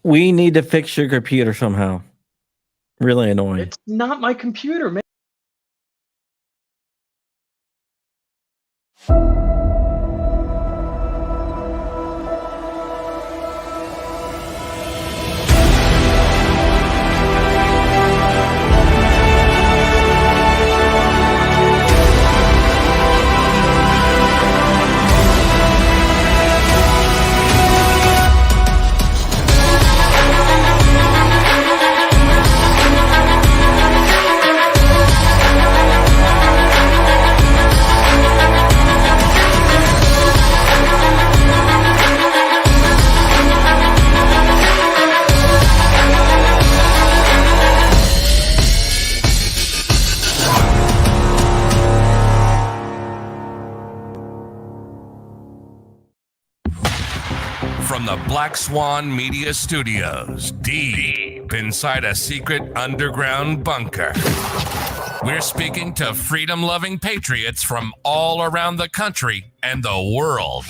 We need to fix your computer somehow. Really annoying. It's not my computer, man. From the Black Swan Media Studios, deep inside a secret underground bunker, we're speaking to freedom-loving patriots from all around the country and the world.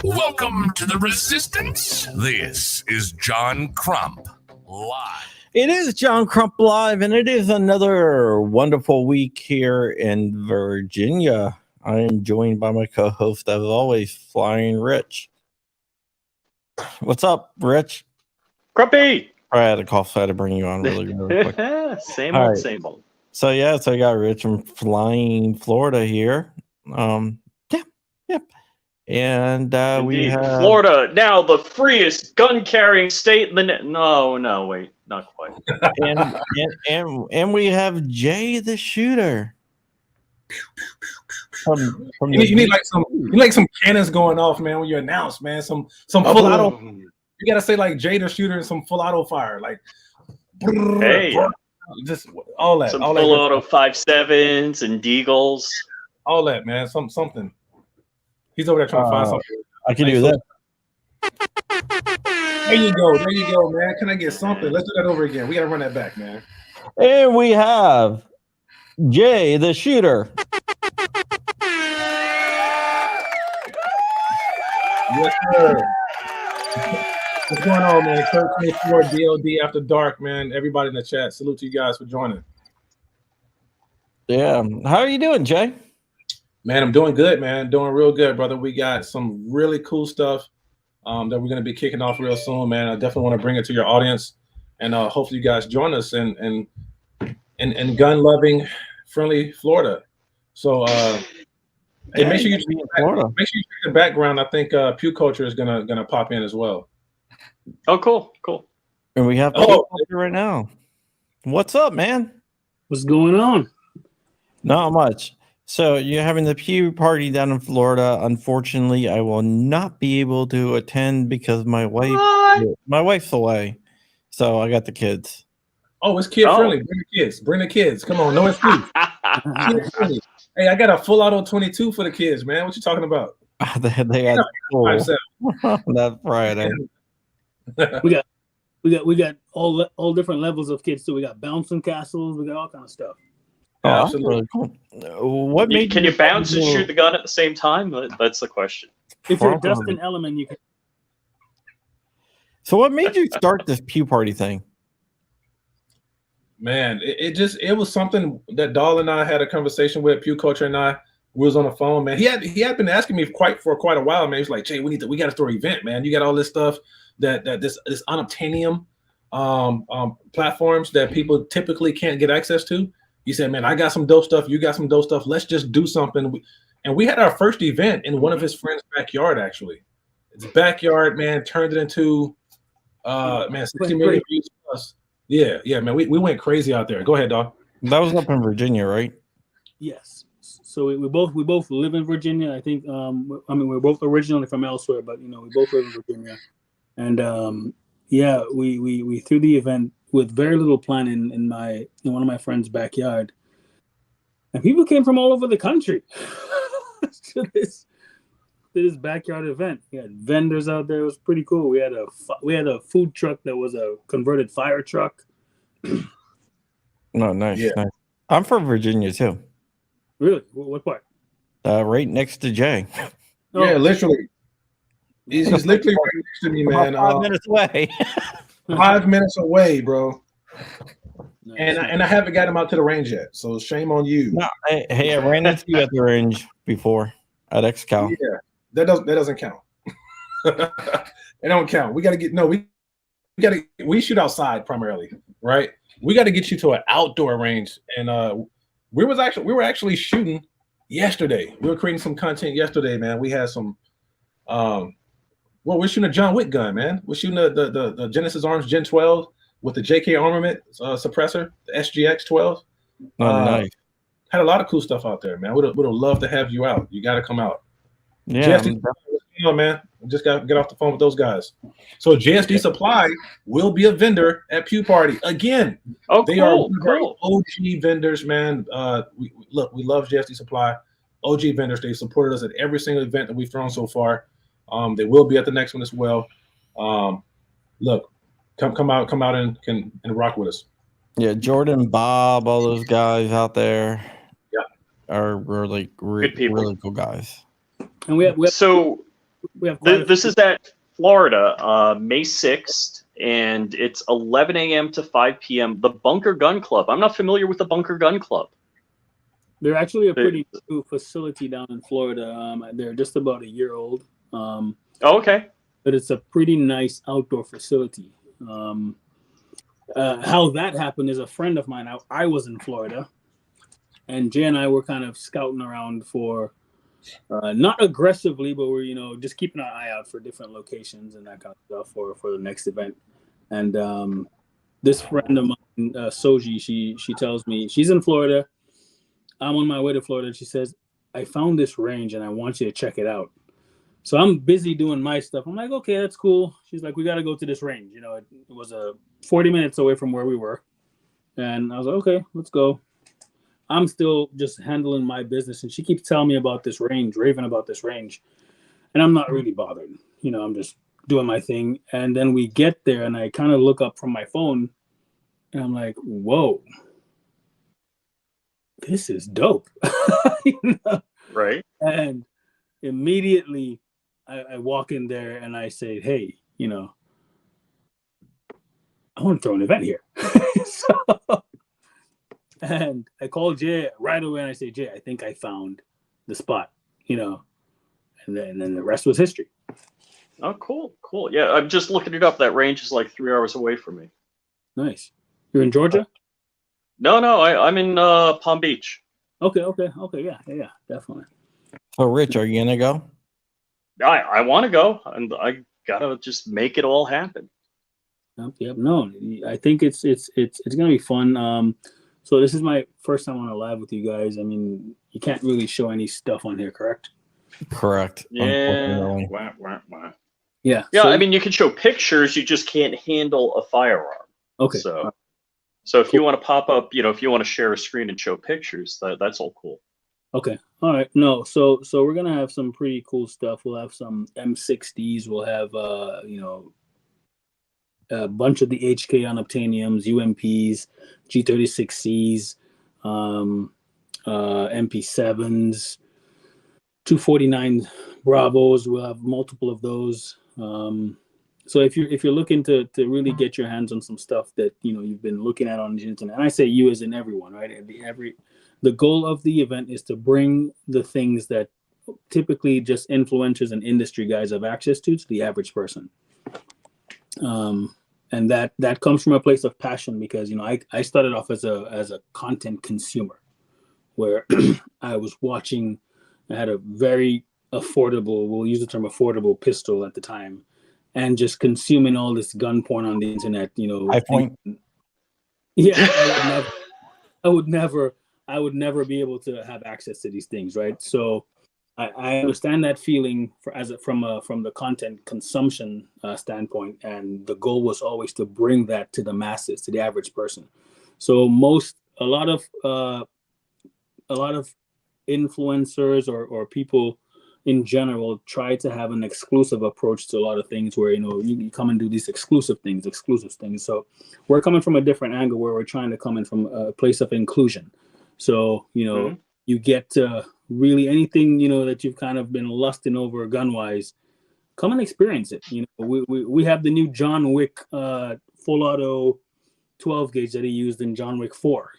Welcome to the Resistance. This is John Crump, live. It is John Crump Live, and it is another wonderful week here in Virginia. I am joined by my co-host, as always, Flying Rich. What's up, Rich? Crumpy! I had a cough, so I had to bring you on really quick. Same All old, right. same old. So I got Rich from Flying Florida here. Yeah. And we Indeed. have Florida, now the freest gun-carrying state in the No, wait, not quite. and we have Jay the Shooter. From You need like some cannons going off, man, when you announce, man. Some full auto. You gotta say like Jay the Shooter and some full auto fire, like Hey, just all that. some all full that, auto 5.7s and Deagles. all that, man. Something. He's over there trying to find something. I can do that. There you go, man. Can I get something? Let's do that over again. We gotta run that back, man. And we have Jay the Shooter. Yes, sir. What's going on, man? 13-4 DLD After Dark, man. Everybody in the chat, salute to you guys for joining. Yeah. How are you doing, Jay? Man, I'm doing good, man. Doing real good, brother. We got some really cool stuff that we're going to be kicking off real soon, man. I definitely want to bring it to your audience, and hopefully you guys join us in gun-loving, friendly Florida. So, hey, make sure you check the background. I think Pew Culture is gonna pop in as well. Oh, cool. And we have Pew Culture right now. What's up, man? What's going on? Not much. So you're having the Pew party down in Florida. Unfortunately, I will not be able to attend because my wife's away. So I got the kids. Oh, it's kid friendly. Bring the kids. Come on, no excuse. Hey, I got a full auto 22 for the kids, man. What you talking about? they got that Friday. We got all different levels of kids too. We got bouncing castles. We got all kind of stuff. Oh, absolutely cool. What made Can you bounce and shoot the gun at the same time? That's the question. If you're Dustin Element, you can. So what made you start this Pew party thing? Man, it was something that Dahl and I had a conversation with. Pew Culture and I was on the phone, man. He had been asking me for quite a while, man. He's like, Jay, we got to throw an event, man. You got all this stuff that this unobtainium platforms that people typically can't get access to. He said, man, I got some dope stuff. You got some dope stuff. Let's just do something. And we had our first event in one of his friends' backyard, actually. His backyard, man, turned it into 60 million views plus. Yeah, man. We went crazy out there. Go ahead, dog. That was up in Virginia, right? Yes. So we both live in Virginia. I think we're both originally from elsewhere, but we both live in Virginia. And we threw the event with very little planning in one of my friends' backyard. And people came from all over the country to this backyard event. We had vendors out there. It was pretty cool. We had a food truck that was a converted fire truck. No, nice, nice. I'm from Virginia too. Really? What part? Right next to Jay. Yeah, literally. He's literally right next to me, man. About 5 minutes away. 5 minutes away, bro. Nice. And I haven't got him out to the range yet. So shame on you. No, hey, I ran into you at the range before at XCal. Yeah, that doesn't count. It don't count. We got to get we shoot outside primarily, right? We got to get you to an outdoor range, and we were actually shooting yesterday. We were creating some content yesterday, man. We had some, we're shooting a John Wick gun, man. We're shooting the Genesis Arms Gen 12 with the JK Armament suppressor, the SGX 12. Oh, nice. Had a lot of cool stuff out there, man. Would have loved to have you out. You got to come out. Yeah, JSD, man. Just got to get off the phone with those guys. So JSD Supply will be a vendor at Pew Party again. Oh, they cool, are cool. OG vendors, man. We love JSD Supply. OG vendors. They supported us at every single event that we've thrown so far. They will be at the next one as well. Look, come out and rock with us. Yeah, Jordan, Bob, all those guys out there. Yeah, are really really cool guys. And we have this is at Florida, May 6th, and it's 11 a.m. to 5 p.m. The Bunker Gun Club. I'm not familiar with the Bunker Gun Club. They're actually a pretty new facility down in Florida. They're just about a year old. Okay. But it's a pretty nice outdoor facility. How that happened is a friend of mine. I was in Florida, and Jay and I were kind of scouting around for, not aggressively, but we're just keeping our eye out for different locations and that kind of stuff for the next event. And this friend of mine, Soji, she tells me she's in Florida. I'm on my way to Florida. And she says, I found this range and I want you to check it out. So I'm busy doing my stuff. I'm like, okay, that's cool. She's like, we got to go to this range. It was 40 minutes away from where we were. And I was like, okay, let's go. I'm still just handling my business. And she keeps telling me about this range, raving about this range. And I'm not really bothered. I'm just doing my thing. And then we get there and I kind of look up from my phone and I'm like, whoa, this is dope. Right. And immediately I walk in there and I say, hey, I want to throw an event here. And I call Jay right away and I say, Jay, I think I found the spot, and then the rest was history. Oh, cool. Yeah, I'm just looking it up. That range is like 3 hours away from me. Nice. You're in Georgia? No, I'm in Palm Beach. Okay. Yeah, definitely. So, Rich, are you gonna go? I want to go, and I gotta just make it all happen. Yep. No, I think it's gonna be fun. So this is my first time on a live with you guys. I mean, you can't really show any stuff on here, correct? Correct. Yeah. Yeah. Yeah. So, I mean, you can show pictures. You just can't handle a firearm. okay. So if you want to pop up, if you want to share a screen and show pictures, that's all cool. Okay. All right. No. So we're gonna have some pretty cool stuff. We'll have some M60s. We'll have a bunch of the HK unobtainiums, UMPs, G36Cs, MP7s, 249 Bravos. We'll have multiple of those. So if you're looking to really get your hands on some stuff that you've been looking at on the internet, and I say you as in everyone, right? The goal of the event is to bring the things that typically just influencers and industry guys have access to the average person. And that comes from a place of passion because I started off as a content consumer, where I was watching. I had a very affordable, we'll use the term affordable pistol at the time, and just consuming all this gun porn on the internet. High point. Yeah, I would never be able to have access to these things, right? So I understand that feeling from the content consumption standpoint, and the goal was always to bring that to the masses, to the average person. So a lot of influencers or people in general try to have an exclusive approach to a lot of things, where you come and do these exclusive things. So we're coming from a different angle, where we're trying to come in from a place of inclusion. So you get really anything that you've kind of been lusting over gun wise, come and experience it. We have the new John Wick full auto 12 gauge that he used in John Wick 4.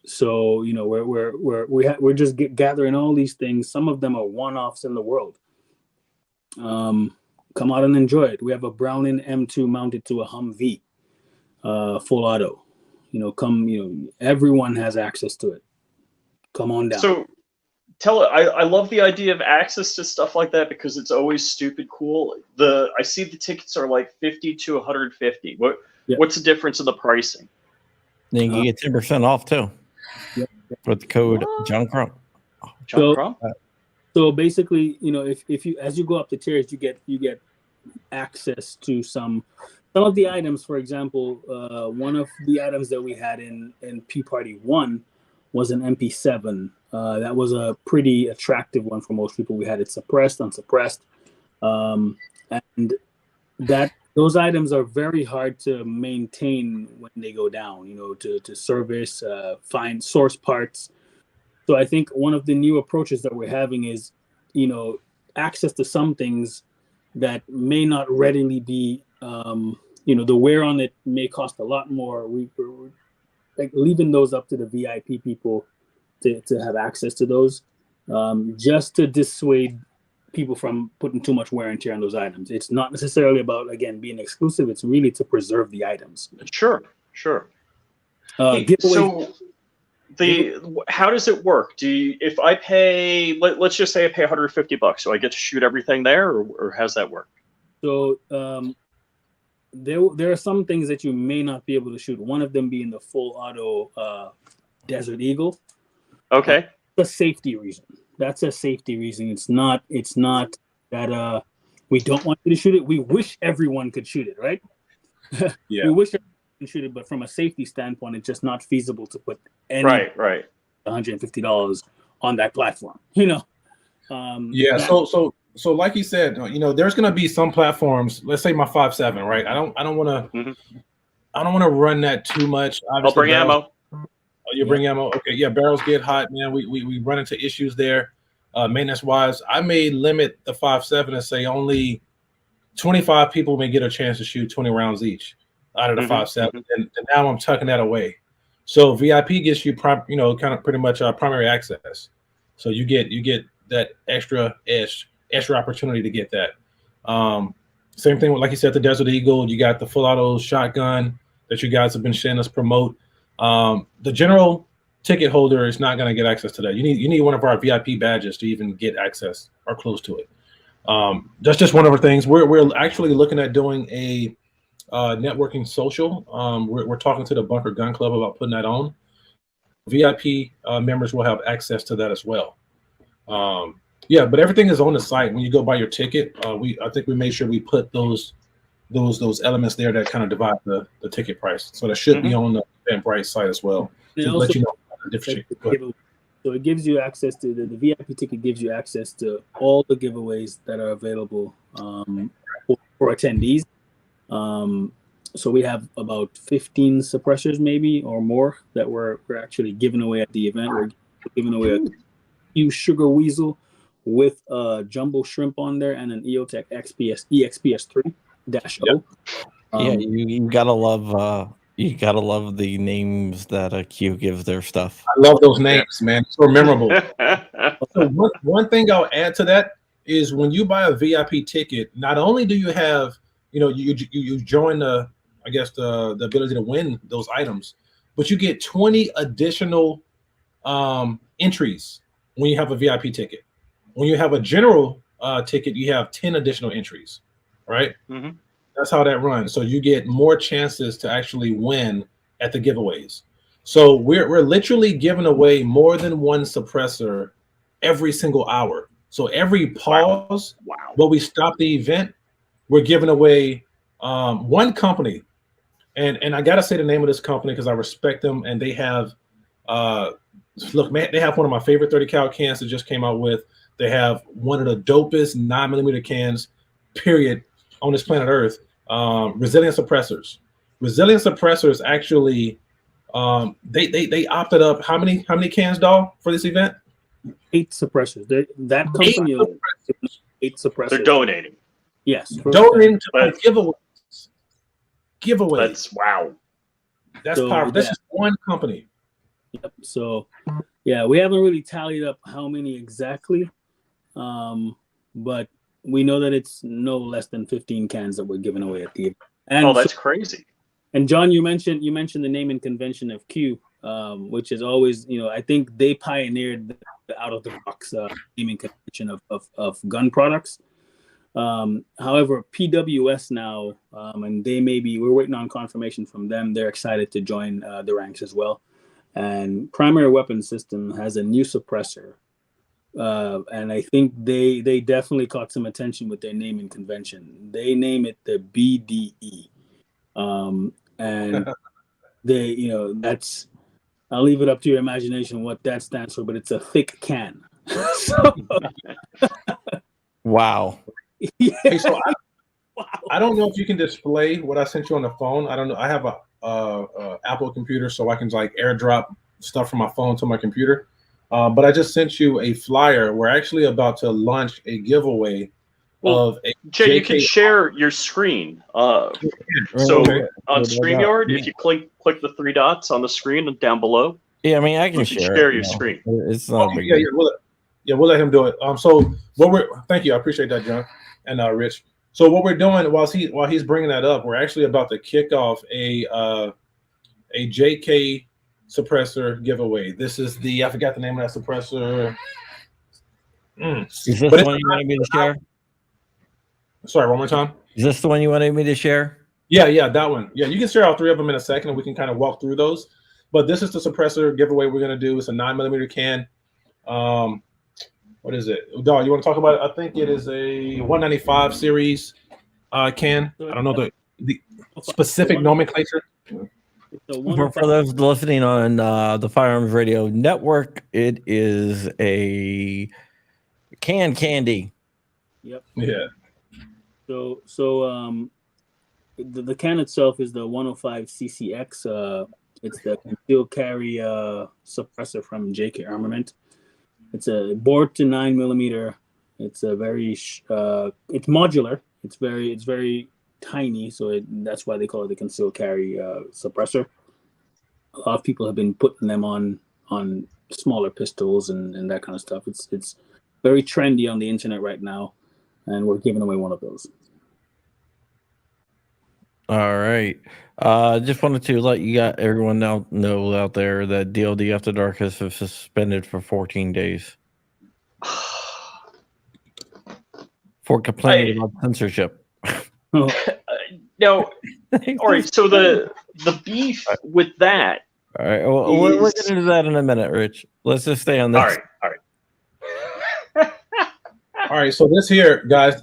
So we're just gathering all these things. Some of them are one-offs in the world. Come out and enjoy it. We have a Browning M2 mounted to a Humvee, full auto. Everyone has access to it. Come on down. So I love the idea of access to stuff like that because it's always stupid cool. I see the tickets are like 50 to 150. What's the difference in the pricing? Then you get 10% off too. With the code John Crump. John Crump? So basically, if you as you go up the tiers, you get access to some of the items. For example, one of the items that we had in P Party 1 was an MP7. That was a pretty attractive one for most people. We had it suppressed, unsuppressed, and those items are very hard to maintain when they go down. To service, find source parts. So I think one of the new approaches that we're having is, access to some things that may not readily be, the wear on it may cost a lot more. We're like leaving those up to the VIP people to have access to those, just to dissuade people from putting too much wear and tear on those items. It's not necessarily about, again, being exclusive. It's really to preserve the items. Sure. How does it work? If I pay, let's just say I pay $150, do I get to shoot everything there, or how's that work? So there are some things that you may not be able to shoot. One of them being the full auto Desert Eagle. Okay. That's a safety reason. That's a safety reason. It's not that we don't want you to shoot it. We wish everyone could shoot it, right? Yeah. We wish everyone could shoot it, but from a safety standpoint, it's just not feasible to put any $150 on that platform. So like you said, there's going to be some platforms. Let's say my 5.7, right? I don't want to run that too much. Obviously, I'll bring ammo. You bring ammo. Okay, yeah. Barrels get hot, man. We run into issues there, maintenance wise. I may limit the 5.7 and say only 25 people may get a chance to shoot 20 rounds each out of the 5.7, and now I'm tucking that away. So VIP gets you kind of pretty much primary access. So you get that extra opportunity to get that. Same thing with, like you said, the Desert Eagle. You got the full auto shotgun that you guys have been seeing us promote. The general ticket holder is not going to get access to that. You need one of our VIP badges to even get access or close to it. That's just one of the things. We're actually looking at doing a networking social. We're talking to the Bunker Gun Club about putting that on. VIP members will have access to that as well. But everything is on the site. When you go buy your ticket, I think we made sure we put those elements there that kind of divide the ticket price. So that should be on the Eventbrite site as well. To let you know the difference. So it gives you access to the VIP ticket, gives you access to all the giveaways that are available for attendees. So we have about 15 suppressors maybe or more that we're actually giving away at the event. We're giving away a huge sugar weasel with a jumbo shrimp on there and an EOTech EXPS3-0. You gotta love the names that Q gives their stuff. I love those names, man. So memorable. So one thing I'll add to that is when you buy a VIP ticket, not only do you have, you join the ability to win those items, but you get 20 additional entries when you have a VIP ticket. When you have a general ticket, you have 10 additional entries, right? Mm-hmm. That's how that runs. So you get more chances to actually win at the giveaways. So we're literally giving away more than one suppressor every single hour. So every pause, while we stop the event, we're giving away one company. And I got to say the name of this company because I respect them. And they have, they have one of my favorite 30 cal cans that just came out with. They have one of the dopest 9mm cans, period, on this planet Earth. Resilient suppressors. Resilient suppressors actually, they opted up how many cans, doll, for this event? 8 suppressors. That company 8 suppressors. They're donating. Yes. Donating to giveaways. giveaway. Wow. That's powerful. This is one company. Yep. So, yeah, we haven't really tallied up how many exactly, but we know that it's no less than 15 cans that we're giving away at the event. And that's crazy. And John, you mentioned the naming convention of Q, which is always, I think they pioneered the out of the box naming convention of gun products. However, PWS now, and we're waiting on confirmation from them. They're excited to join the ranks as well. And Primary Weapon System has a new suppressor. And I think they definitely caught some attention with their naming convention. They name it the BDE. And they, that's, I'll leave it up to your imagination what that stands for, but it's a thick can. Wow. Yeah. Hey, so I don't know if you can display what I sent you on the phone. I don't know. I have a Apple computer, so I can like airdrop stuff from my phone to my computer. But I just sent you a flyer. We're actually about to launch a giveaway of a Jay, you can share your screen. So on StreamYard, if you click the three dots on the screen and down below. Yeah, I mean, I can share your screen. It's not a big deal. We'll let him do it. So thank you. I appreciate that, John and Rich. So what we're doing while he's bringing that up, we're actually about to kick off a JK suppressor giveaway. This is I forgot the name of that suppressor. Is this the one you wanted me to share? Sorry, one more time. Is this the one you wanted me to share? Yeah, that one. Yeah, you can share all three of them in a second, and we can kind of walk through those. But this is the suppressor giveaway we're going to do. It's a 9mm can. What is it? Dog, you want to talk about it? I think it is a 195 series can. I don't know the specific nomenclature. For those listening on the Firearms Radio Network, it is a candy. Yep. Yeah. So the can itself is the 105 CCX. It's the concealed carry suppressor from JK Armament. It's a bored to 9mm. It's a very it's modular. It's very tiny, so that's why they call it the concealed carry suppressor. A lot of people have been putting them on smaller pistols and that kind of stuff. It's very trendy on the internet right now, and we're giving away one of those. All right. Just wanted to let everyone know out there that DLD After Dark has been suspended for 14 days for complaining about censorship. No. All right. So the beef with that. All right. Well, we're going to do that in a minute, Rich. Let's just stay on this. All right. All right. So this here, guys.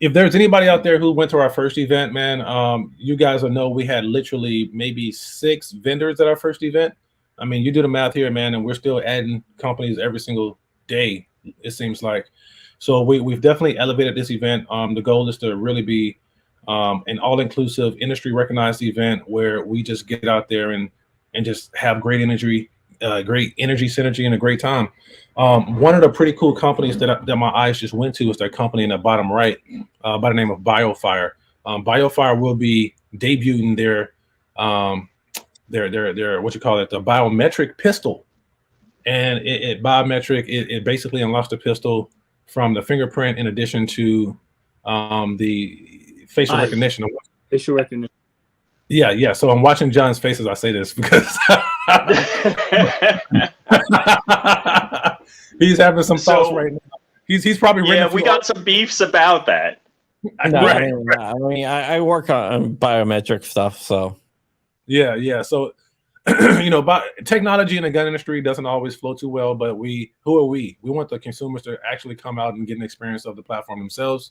If there's anybody out there who went to our first event, man, you guys will know we had literally maybe 6 vendors at our first event. I mean, you do the math here, man, and we're still adding companies every single day, it seems like. So we've definitely elevated this event. The goal is to really be an all-inclusive, industry-recognized event where we just get out there and just have great energy synergy, and a great time. One of the pretty cool companies that my eyes just went to is their company in the bottom right by the name of BioFire. BioFire will be debuting their what you call it, the biometric pistol. And it basically unlocks the pistol from the fingerprint in addition to the facial recognition. Facial recognition. Yeah. So I'm watching John's face as I say this because he's having some thoughts right now. He's probably we got some beefs about that. I mean, I work on biometric stuff, so yeah. So technology in the gun industry doesn't always flow too well, but who are we? We want the consumers to actually come out and get an experience of the platform themselves.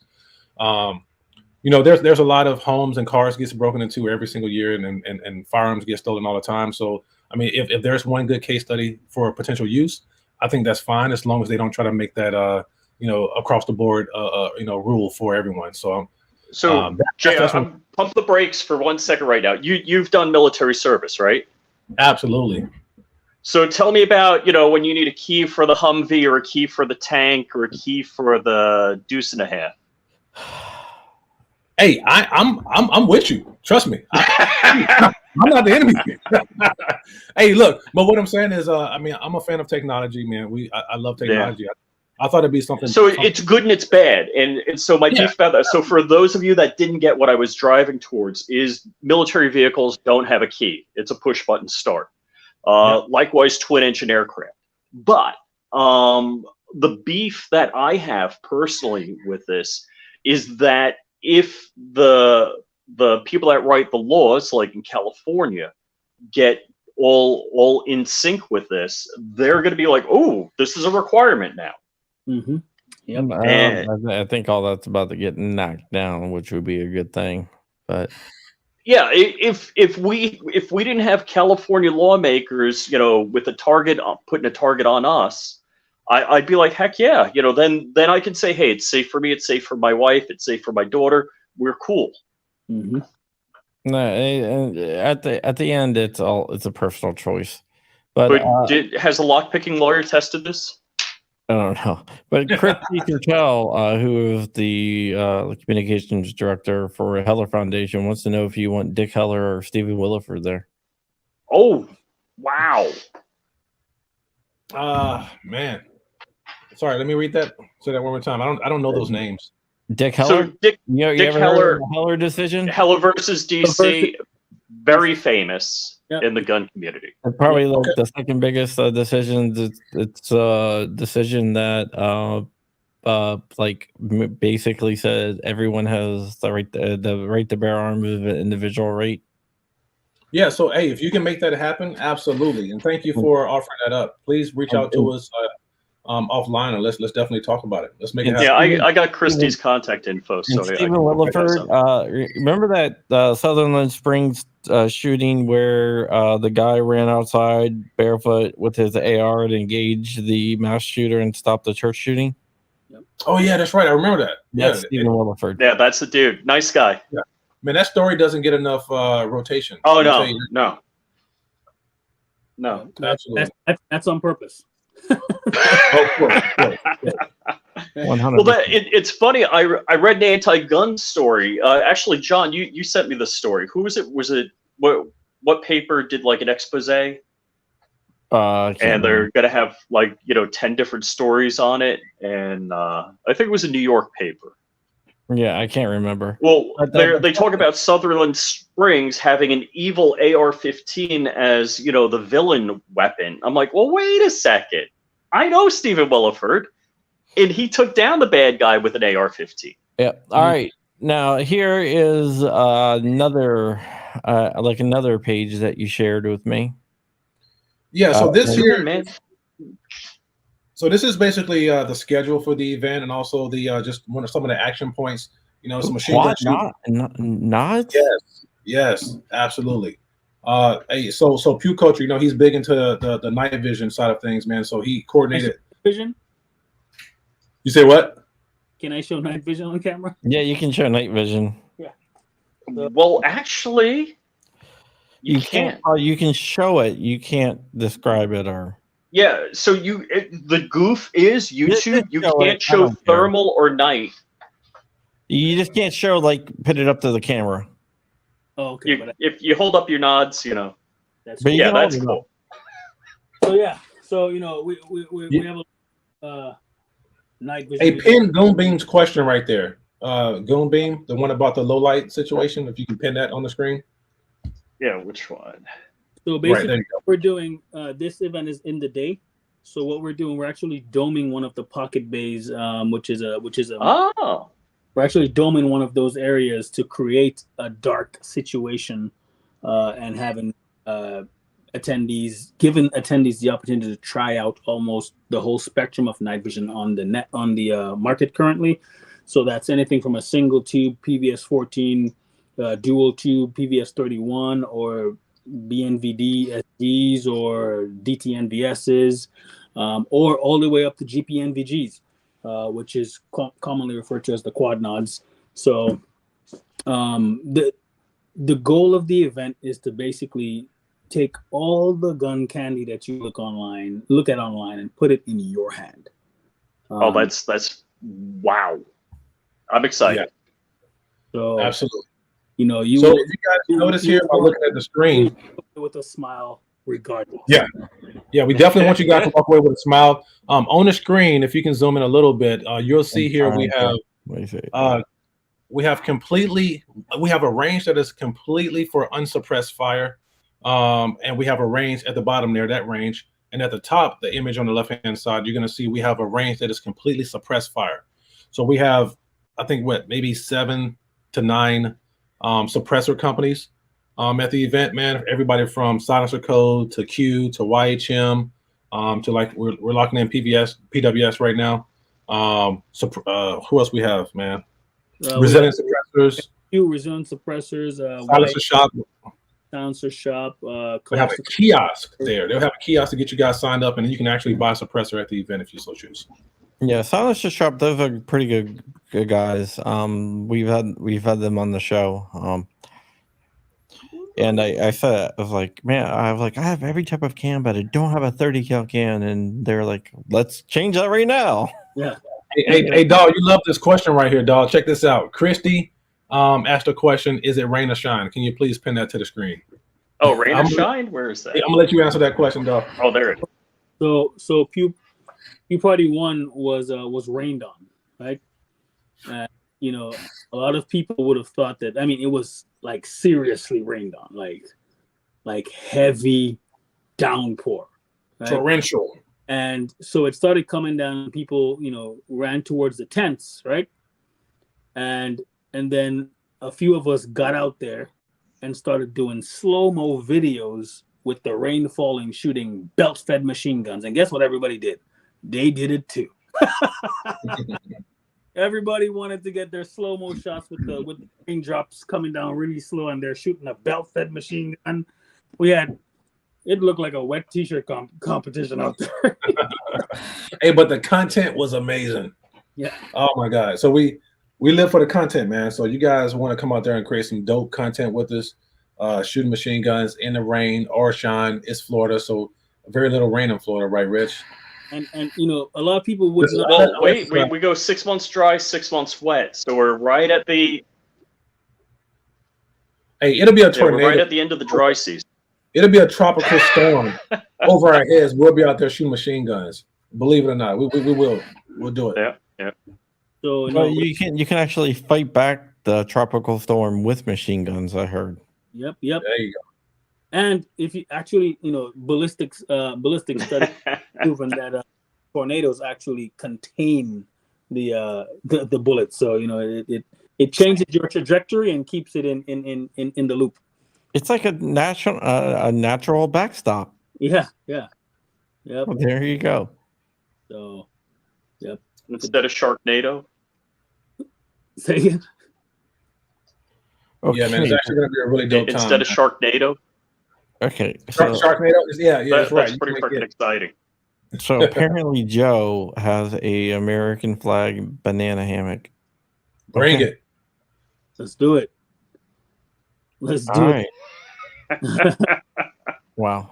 There's a lot of homes and cars gets broken into every single year, and firearms get stolen all the time. So, I mean, if there's one good case study for potential use, I think that's fine as long as they don't try to make that, across the board, rule for everyone. So Jay, I'm pump the brakes for 1 second right now. You've done military service, right? Absolutely. So tell me about, when you need a key for the Humvee or a key for the tank or a key for the Deuce and a Half. Hey, I'm with you. Trust me. I'm not the enemy. Hey, look, but what I'm saying is, I mean, I'm a fan of technology, man. I love technology. I thought it'd be something. So it's good and it's bad, and so my beef about that. So for those of you that didn't get what I was driving towards, is military vehicles don't have a key. It's a push button start. Likewise, twin engine aircraft. But the beef that I have personally with this is that if the people that write the laws, like in California, get all in sync with this, they're going to be like, oh, this is a requirement now. Mm-hmm. Yep. I think all that's about to get knocked down, which would be a good thing. But yeah, if we didn't have California lawmakers, with a target, putting a target on us, I'd be like, heck yeah, then I can say, hey, it's safe for me, it's safe for my wife, it's safe for my daughter. We're cool. Mm-hmm. No, at the end, it's a personal choice. But has a lockpicking lawyer tested this? I don't know. But Chris Tertel, who is the communications director for Heller Foundation, wants to know if you want Dick Heller or Stephen Williford there. Oh, wow. Man. Sorry, let me read that. Say that one more time. I don't know those names. Dick Heller? So Dick ever Heller, heard of the Heller decision? Heller versus DC, very famous in the gun community. And probably like the second biggest decision. It's a decision that basically said everyone has the right to bear arms of an individual right. Yeah, so hey, if you can make that happen, absolutely. And thank you for offering that up. Please reach out to us offline, and let's definitely talk about it. Let's make it happen. Yeah, I got Christie's contact info. So Stephen Williford, remember that Sutherland Springs shooting where the guy ran outside barefoot with his AR to engage the mass shooter and stop the church shooting? Oh yeah, that's right. I remember that. That's Stephen Williford. Yeah, that's the dude. Nice guy. Yeah. Man, that story doesn't get enough rotation. Oh no. Absolutely. That's on purpose. Of course. 100%. Well, it's funny. I read an anti-gun story. Actually, John, you sent me the story. Who was it? Was it what paper did like an expose? And they're gonna have 10 different stories on it. And I think it was a New York paper. Yeah, I can't remember. Well, they talk about Sutherland Springs having an evil AR-15 as the villain weapon. I'm like, well, wait a second. I know Stephen Williford, and he took down the bad guy with an AR-15. Yeah. All right. Now here is another page that you shared with me. Yeah. So this here, man. So this is basically the schedule for the event, and also the just some of the action points. Some machine gun shooting. Not? Yes, absolutely. Hey, so Pew Culture, he's big into the night vision side of things, man. So he coordinated vision. You say what? Can I show night vision on camera? Yeah, you can show night vision. Yeah. Well, actually, you can't. You can show it. You can't describe it or. Yeah. So the goof is YouTube. You can't show thermal or night. You just can't show put it up to the camera. Oh, okay. If you hold up your nods, That's cool. Yeah, that's cool. So yeah, we have a night vision. Hey, pin Goonbeam's question right there. Goonbeam, the one about the low light situation. If you can pin that on the screen. Yeah, which one? So basically, what we're doing, this event is in the day. So what we're doing, we're actually doming one of the pocket bays, which is a. Oh. We're actually doming one of those areas to create a dark situation, and having giving attendees the opportunity to try out almost the whole spectrum of night vision on the market currently. So that's anything from a single tube PVS 14, dual tube PVS 31, or BNVD SDs or DTNVSs, or all the way up to GPNVGs. Which is commonly referred to as the quad nods. So the goal of the event is to basically take all the gun candy that you look at online and put it in your hand. That's wow. I'm excited. So Absolutely. you know, you So will, if you guys notice here by looking at the screen, with a smile, regardless. yeah, we definitely want you guys to walk away with a smile. On the screen, if you can zoom in a little bit, you'll see here we have we have a range that is completely for unsuppressed fire, and we have a range at the bottom there, that range, and at the top, the image on the left hand side, you're going to see we have a range that is completely suppressed fire. So we have, I think, maybe 7 to 9 suppressor companies at the event, man. Everybody from Silencer Code to Q to YHM to like we're locking in PWS right now. Who else we have, man? Resilient suppressors. Few resilient suppressors. Silencer Shop. Silencer Shop. They have a kiosk there. They'll have a kiosk to get you guys signed up, and you can actually buy a suppressor at the event if you so choose. Yeah, Silencer Shop. Those are pretty good guys. We've had them on the show. And I said, I was like, I have every type of can, but I don't have a 30 cal can. And they're like, let's change that right now. Yeah. Hey, dog, you love this question right here, dog. Check this out. Christy asked a question: is it rain or shine? Can you please pin that to the screen? Oh, rain or shine? Where is that? I'm gonna let you answer that question, dog. Oh, there it is. So Pew Party 1 was rained on, right? You know, a lot of people would have thought that. I mean, it was like seriously rained on, like heavy downpour, right? Torrential. And so it started coming down. People, you know, ran towards the tents, right? And then a few of us got out there and started doing slow-mo videos with the rain falling, shooting belt-fed machine guns. And guess what everybody did? They did it too. Everybody wanted to get their slow-mo shots with the raindrops coming down really slow, and they're shooting a belt-fed machine gun. It looked like a wet t-shirt competition out there. Hey, but the content was amazing. Yeah. Oh my God. So we live for the content, man. So you guys want to come out there and create some dope content with us, shooting machine guns in the rain or shine. It's Florida, so very little rain in Florida, right, Rich? And you know, a lot of people would not. Well, wait, we go 6 months dry, 6 months wet. So we're right at the. Hey, it'll be a tornado. We're right at the end of the dry season. It'll be a tropical storm over our heads. We'll be out there shooting machine guns. Believe it or not, we will. We'll do it. Yeah. So you can actually fight back the tropical storm with machine guns. I heard. Yep. There you go. And if you actually, you know, ballistic studies proven that tornadoes actually contain the bullets. So you know it changes your trajectory and keeps it in the loop. It's like a natural backstop. Yeah. Well, there you go. So, yep. Instead of Sharknado. Say it. Okay. Yeah, man, it's actually going to be a really dope time. Instead of Sharknado. Okay. So, Sharknado? Yeah, that's right. That's pretty freaking exciting. So apparently Joe has a American flag banana hammock. Bring it. Let's do it. Let's do it. Wow.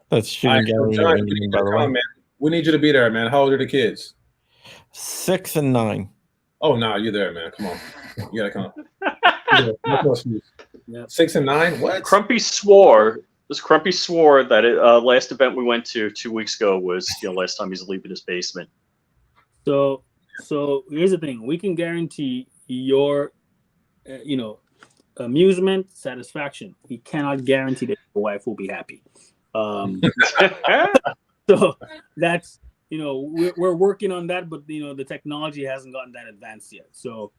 That's shooting gallery. We need you to be there, man. How old are the kids? 6 and 9. Oh no, you're there, man. Come on. You gotta come. Yep. 6 and 9? What? Crumpy swore that last event we went to 2 weeks ago was last time he's leaving his basement. So here's the thing: we can guarantee your, amusement, satisfaction. We cannot guarantee that your wife will be happy. So that's we're working on that, but the technology hasn't gotten that advanced yet. So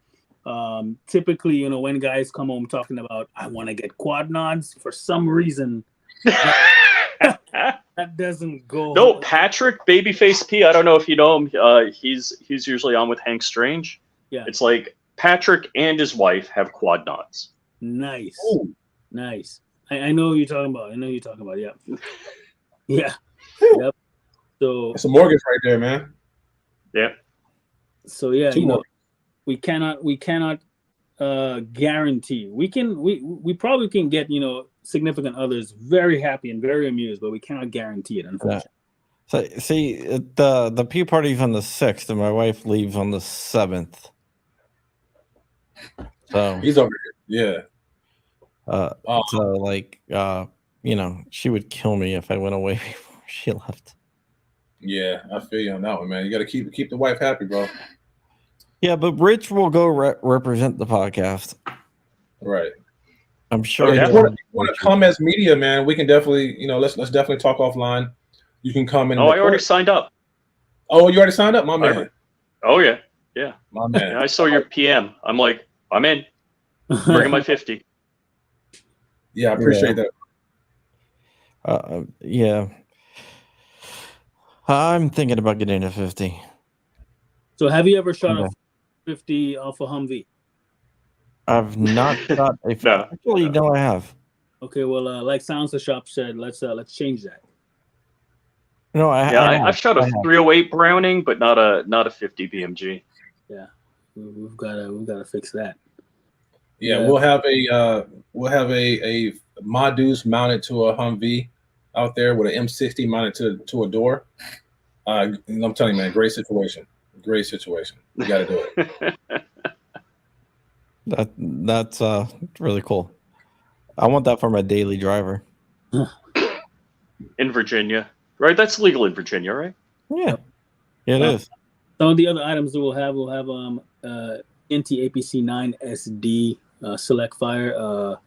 typically, when guys come home talking about I want to get quad nods, for some reason that doesn't go. No, Patrick Babyface P. I don't know if you know him. He's usually on with Hank Strange. Yeah, it's like Patrick and his wife have quad nods. Nice. Ooh. Nice. I know who you're talking about. Yeah. Yeah. Yep. So it's a mortgage right there, man. Yeah. So yeah, we cannot guarantee. We probably can get significant others very happy and very amused, but we cannot guarantee it, unfortunately. So see, the Pew Party's on the 6th, and my wife leaves on the 7th. So He's over here. Yeah. so like she would kill me if I went away before she left. Yeah, I feel you on that one, man. You got to keep the wife happy, bro. Yeah, but Rich will go represent the podcast. Right. I'm sure. Okay. If you want to come as media, man, we can definitely, let's definitely talk offline. You can come in. Oh, I already signed up. Oh, you already signed up, my man. Oh yeah, my man. Yeah, I saw your PM. I'm like, I'm in. Bringing my 50. Yeah, I appreciate that. Yeah. I'm thinking about getting a 50. So have you ever shot a 50 off a Humvee? I've not shot a 50. No. Actually, no, I have. Okay, well, like Sounds the Shop said, let's change that. No, I've shot a 308 Browning, but not a 50 BMG. Yeah, we've got to fix that. Yeah, we'll have a Modus mounted to a Humvee out there with an M60 mounted to a door. I'm telling you, man, great situation. Great situation. You got to do it. That's really cool. I want that for my daily driver. In Virginia, right? That's legal in Virginia, right? Yeah, it is. Some of the other items that we'll have NT APC 9 SD select fire,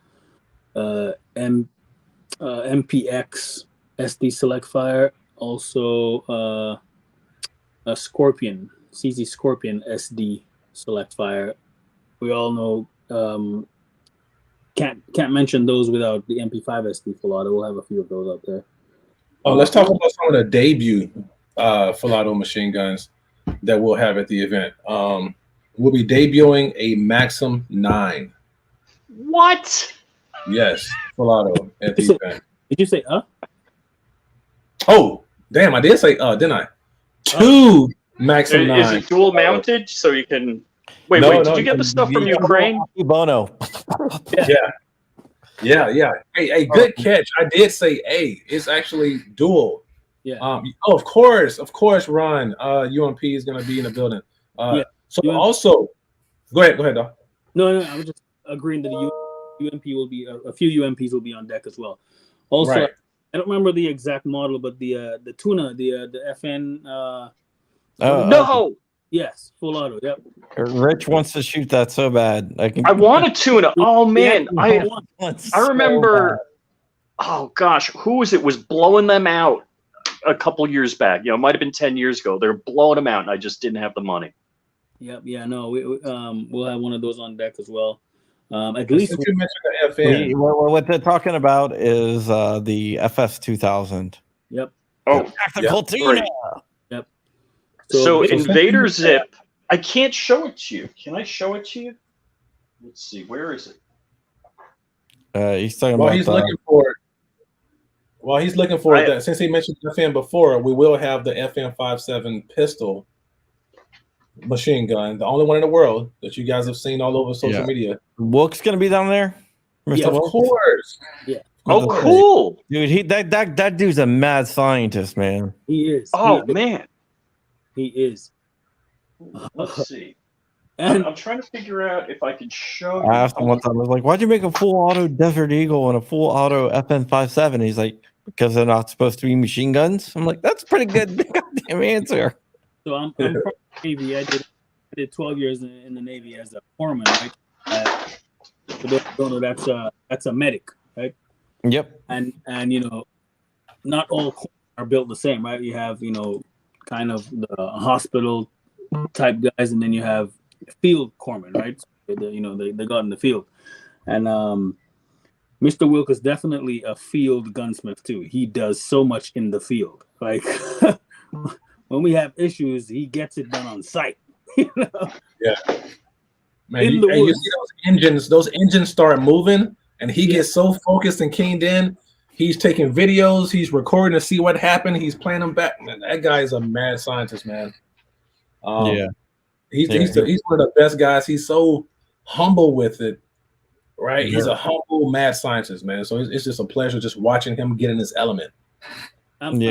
MPX SD select fire, also a Scorpion CZ Scorpion SD select fire. We all know can't mention those without the MP5 SD full auto. We'll have a few of those out there. Oh, let's talk about some of the debut full auto machine guns that we'll have at the event. We'll be debuting a Maxim 9. What? Yes, full auto at the event. Did you say Oh, damn! I did say didn't I? Two Maxim 9. Is it dual mounted so you can? Wait, did you get the stuff from Ukraine? Bono. Yeah. Hey, good catch. I did say A. It's actually dual. Yeah. Of course, Ron. UMP is going to be in the building. So UMP. Also, go ahead, dog. No. I was just agreeing that the UMP will be a few UMPs will be on deck as well. Also, right. I don't remember the exact model, but the Tuna, the FN. No. Yes, full auto. Yep. Rich wants to shoot that so bad. I want a Tuna. Oh man, I remember. So oh gosh, who was it? Was blowing them out a couple years back. It might have been 10 years ago. They're blowing them out, and I just didn't have the money. Yep. Yeah. No. We'll have one of those on deck as well. At least Since you mentioned the FN. what they're talking about is the FS 2000. Yep. Oh, Tactical Tuna. Yep. So Invader Zip. I can't show it to you. Can I show it to you? Let's see. Where is it? He's talking While about. he's looking for it. While he's looking for that, since he mentioned FN before, we will have the FN57 pistol machine gun, the only one in the world that you guys have seen all over social media. Wilk's gonna be down there. Yeah, of course. Yeah. Oh, cool, dude. That dude's a mad scientist, man. He is. Oh man, he is. Let's see. And I'm trying to figure out if I can show you. I asked him one time. I was like, "Why'd you make a full auto Desert Eagle and a full auto FN57?" He's like, "Because they're not supposed to be machine guns." I'm like, "That's a pretty good goddamn answer." So I'm from the Navy. I did 12 years in the Navy as a foreman, right? For those who don't know, that's a medic, right? Yep. And not all corps are built the same, right? You have kind of the hospital type guys, and then you have field corpsmen, right? They got in the field, and Mr. Wilk is definitely a field gunsmith too. He does so much in the field. Like when we have issues, he gets it done on site. Yeah. Man, you see those engines start moving, and he gets so focused and keyed in. He's taking videos, he's recording to see what happened, he's playing them back. Man, that guy is a mad scientist, man. He's one of the best guys. He's so humble with it, right? He's a humble mad scientist, man. So it's just a pleasure just watching him get in his element. I'm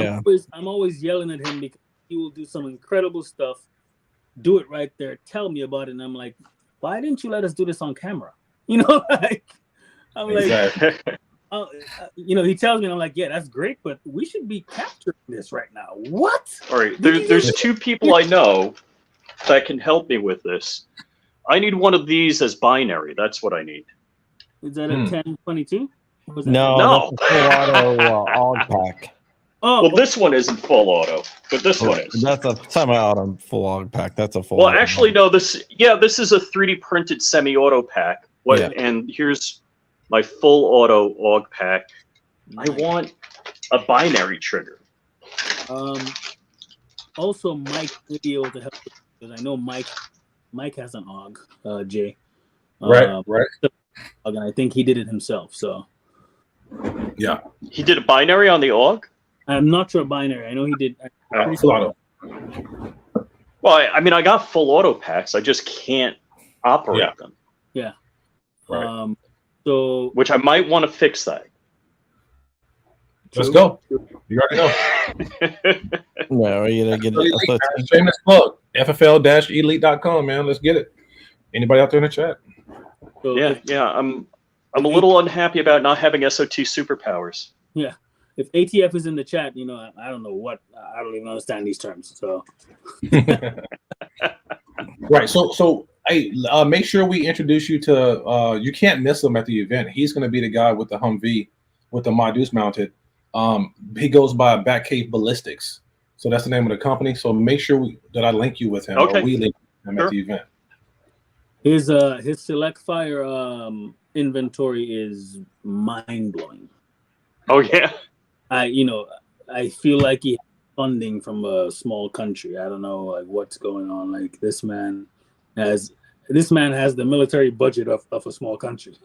always yelling at him because he will do some incredible stuff, do it right there, tell me about it, and I'm like, why didn't you let us do this on camera? You know, like I'm like, Exactly. he tells me, and I'm like, yeah, that's great, but we should be capturing this right now. What? All right, there's two people I know that can help me with this. I need one of these as binary. That's what I need. Is that a 1022? No, that's a full auto AUG pack. Oh, Well, this one isn't full auto, but this one is. That's a semi-auto full AUG pack. That's a full. Well, auto actually, pack. no. This is a 3D printed semi-auto pack. What? Yeah. And here's my full auto AUG pack. I want a binary trigger. Also, Mike may be able to help because I know Mike has an AUG, Jay. Right. And I think he did it himself. So Yeah. He did a binary on the AUG. I'm not sure binary. I know he did. Full auto. Well, I mean, I got full auto packs. I just can't operate them. Yeah. Right. So Which I might want to fix that. Let's go. You already know. No, you gotta get it. Shameless plug. FFL-elite.com, man. Let's get it. Anybody out there in the chat? so Yeah. I'm a little unhappy about not having SOT superpowers. Yeah. If ATF is in the chat, I don't know what. I don't even understand these terms. So Right. So hey, make sure we introduce you to. You can't miss him at the event. He's going to be the guy with the Humvee with the Modus mounted. He goes by Batcave Ballistics. So that's the name of the company. So make sure that I link you with him. Okay. Or we link him at the event. his select fire inventory is mind blowing. Oh yeah. I feel like he has funding from a small country. I don't know like what's going on. Like this man has the military budget of a small country.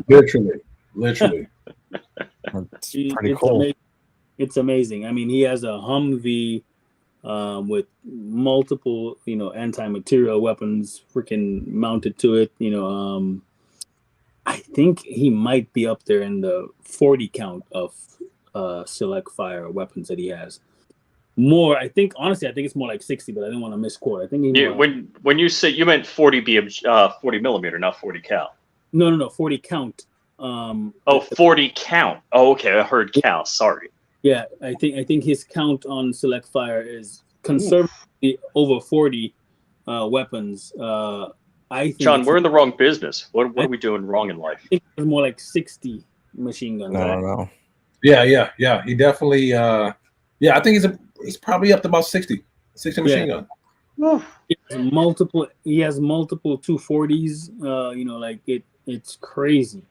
Literally. It's pretty cool. Amazing. It's amazing. I mean, he has a Humvee with multiple, anti-material weapons freaking mounted to it. I think he might be up there in the 40 count of select fire weapons that he has. More, I think it's more like 60, but I didn't want to misquote. I think when you say you meant 40 millimeter, not 40 cal. No, 40 count. 40 count. Oh, okay, I heard cal. Sorry. Yeah, I think his count on select fire is conservatively over 40 weapons. I think John, we're in the wrong business. What are we doing wrong in life? I think it's more like 60 machine guns. I don't know. Yeah. He definitely. I think he's probably up to about 60 machine gun. He has multiple 240s. It's crazy.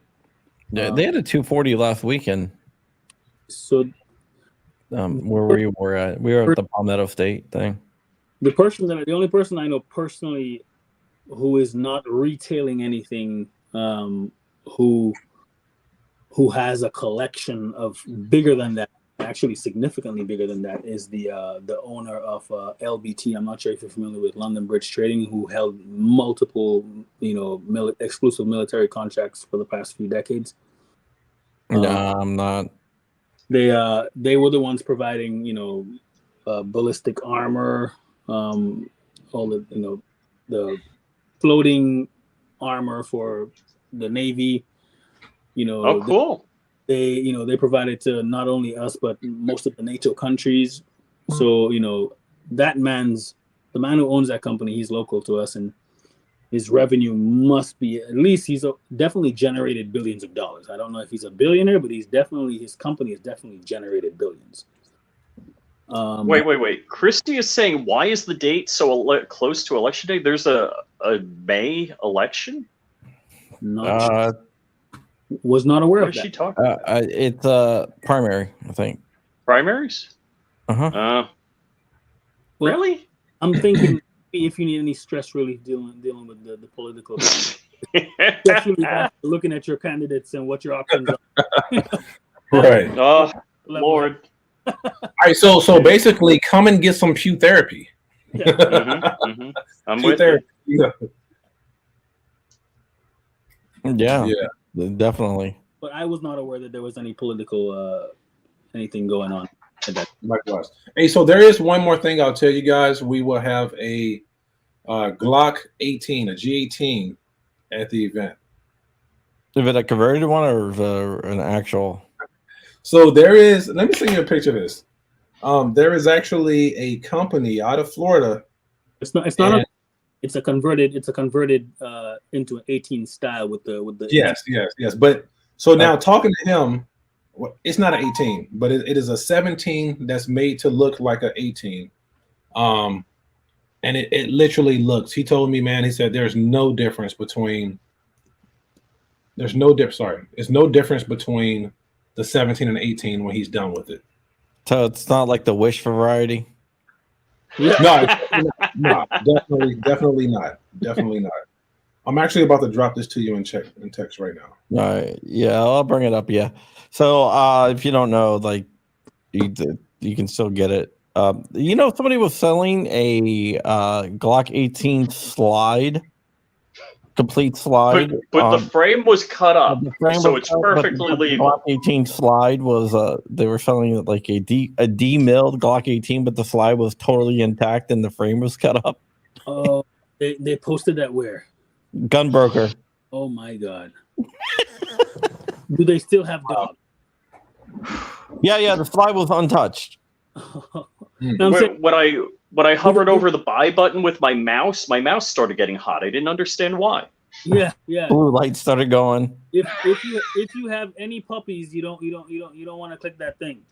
Yeah, they had a 240 last weekend. So, where we were at, we were at the Palmetto State thing. the only person I know personally who is not retailing anything, who has a collection of bigger than that, actually significantly bigger than that, is the owner of LBT. I'm not sure if you're familiar with London Bridge Trading, who held multiple exclusive military contracts for the past few decades. No, I'm not. They were the ones providing ballistic armor, all the the floating armor for the Navy. Cool. They provided to not only us but most of the NATO countries. So the man who owns that company, he's local to us, and his revenue must be at least he's definitely generated billions of dollars. I don't know if he's a billionaire, but his company has definitely generated billions. Wait. Christy is saying, why is the date so close to election day? There's a May election? Was not aware What of is that. she talking about? It's primary, I think. Primaries? Uh-huh. Really? I'm thinking if you need any stress relief dealing with the political, especially after looking at your candidates and what your options are. Right. Oh, Lord. All right. So basically, come and get some pew therapy. Yeah. I'm Pew with therapy. you. Yeah, definitely. But I was not aware that there was any political anything going on. Likewise. Hey, so there is one more thing I'll tell you guys. We will have a Glock 18, a G18 at the event. Is it a converted one or is it an actual? So there is. Let me send you a picture of this. There is actually a company out of Florida. It's not. It's not. It's a converted. It's a converted into an 18 style with the. Yes. But so now talking to him, it's not an 18, but it is a 17 that's made to look like an 18. And it literally looks. He told me, man. He said there's no difference between. There's no difference between the 17 and 18 when he's done with it. So it's not like the Wish variety. No, definitely not. I'm actually about to drop this to you in text right now. All right, yeah, I'll bring it up. Yeah, so if you don't know, like, you can still get it. Somebody was selling a Glock 18 slide, complete slide, but the frame was cut up, so it's perfectly legal. The Glock 18 slide was they were selling it like a demilled Glock 18, but the slide was totally intact and the frame was cut up. Oh, they posted that where? Gunbroker. Oh my God. Do they still have dog? Yeah, the slide was untouched. When I hovered over the buy button with my mouse started getting hot. I didn't understand why. Yeah. Blue light started going. If you have any puppies, you don't want to click that thing.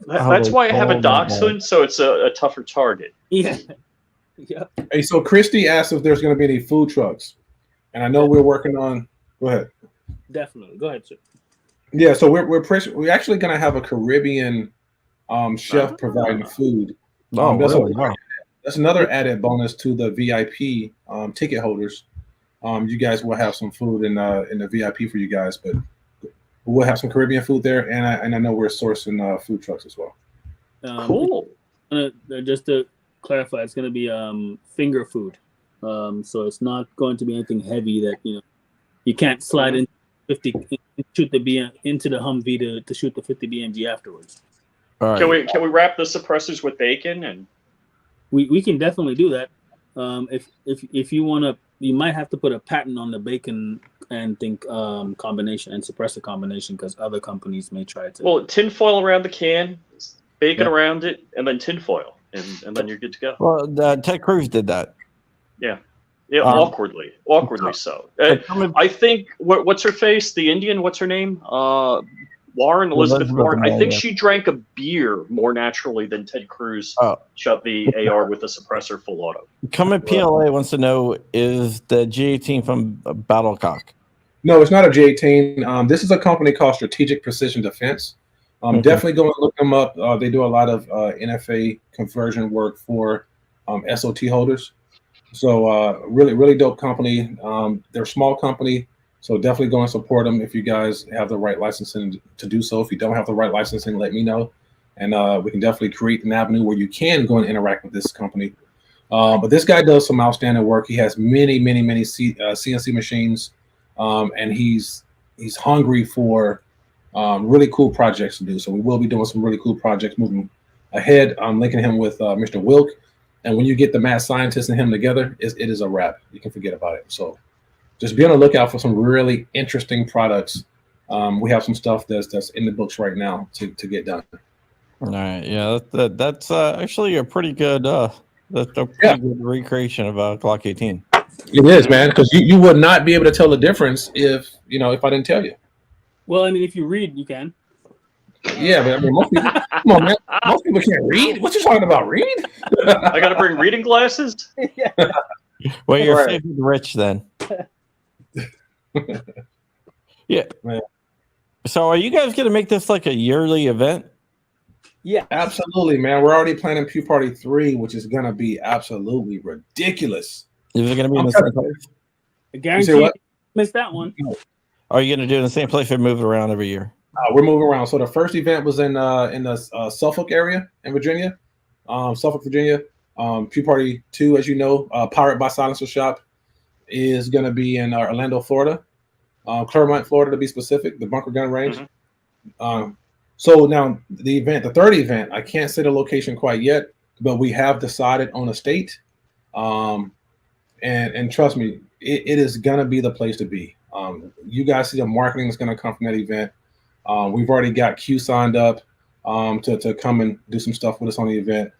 That's why I have a dachshund, so it's a tougher target. Yeah. Hey, so Christy asked if there's going to be any food trucks, and I know we're working on. Go ahead. Definitely, go ahead, sir. Yeah, so we're actually going to have a Caribbean chef providing food. That's another added bonus to the VIP ticket holders. You guys will have some food in the VIP for you guys, but we'll have some Caribbean food there, and I know we're sourcing food trucks as well. Cool. Just to clarify, it's going to be finger food, so it's not going to be anything heavy that you can't slide in 50 shoot the into the Humvee to shoot the 50 BMG afterwards. All right. Can we wrap the suppressors with bacon? And we can definitely do that. If you want to, you might have to put a patent on the bacon and combination and suppressor combination, because other companies may try to. Well, tinfoil around the can, bacon around it, and then tinfoil, and then you're good to go. Well, Ted Cruz did that. Yeah, awkwardly so. I think what's her face? The Indian, what's her name? Elizabeth Warren. I think she drank a beer more naturally than Ted Cruz shot the AR with the suppressor full auto. Comment PLA wants to know, is the G18 from Battlecock? No, it's not a G18. This is a company called Strategic Precision Defense. Definitely go and look them up. They do a lot of NFA conversion work for SOT holders. So really dope company. They're a small company. So definitely go and support them if you guys have the right licensing to do so. If you don't have the right licensing, let me know. And we can definitely create an avenue where you can go and interact with this company. But this guy does some outstanding work. He has many CNC machines, and he's hungry for really cool projects to do. So we will be doing some really cool projects moving ahead. I'm linking him with Mr. Wilk. And when you get the mad scientist and him together, it is a wrap. You can forget about it. So just be on the lookout for some really interesting products. We have some stuff that's in the books right now to get done. All right, yeah, that's actually a pretty good good recreation of Glock 18. It is, man, because you would not be able to tell the difference if I didn't tell you. Well, I mean, if you read, you can. Yeah, but I mean, most people, come on, man. Most people can't read. What you talking about? Read? I got to bring reading glasses. Well, you're saving rich then. Yeah. Man. So are you guys going to make this like a yearly event? Yeah, absolutely, man. We're already planning Pew Party 3, which is going to be absolutely ridiculous. Is it going to be in the same place? I guarantee you missed that one. Are you going to do it in the same place or move it around every year? We're moving around. So the first event was in the Suffolk area in Virginia, Suffolk, Virginia. Pew Party 2, as you know, Pirate by Silencer Shop is going to be in Orlando, Florida, Claremont, Florida to be specific, the bunker gun range. Mm-hmm. So now the third event, I can't say the location quite yet, but we have decided on a state. and trust me, it is gonna be the place to be. You guys see the marketing that's gonna come from that event. We've already got Q signed up to come and do some stuff with us on the event.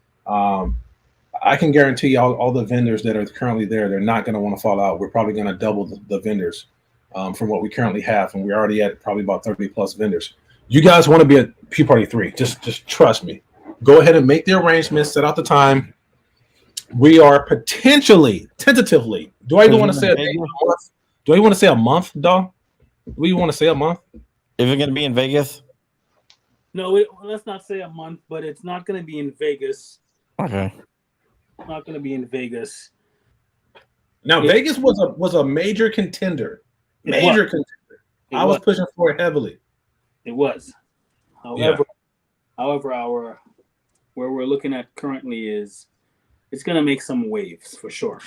I can guarantee you all the vendors that are currently there, they're not going to want to fall out. We're probably going to double the vendors from what we currently have, and we're already at probably about 30 plus vendors. You guys want to be at Pew Party 3, just trust me. Go ahead and make the arrangements, set out the time. We are tentatively, do I even want to say a month? Do I want to say a month, dog? Do you want to say a month? Is it going to be in Vegas? No, let's not say a month, but it's not going to be in Vegas. Okay. Not going to be in Vegas. Now, Vegas was a major contender. Contender. I was pushing for it heavily. It was. However, where we're looking at currently is it's going to make some waves for sure.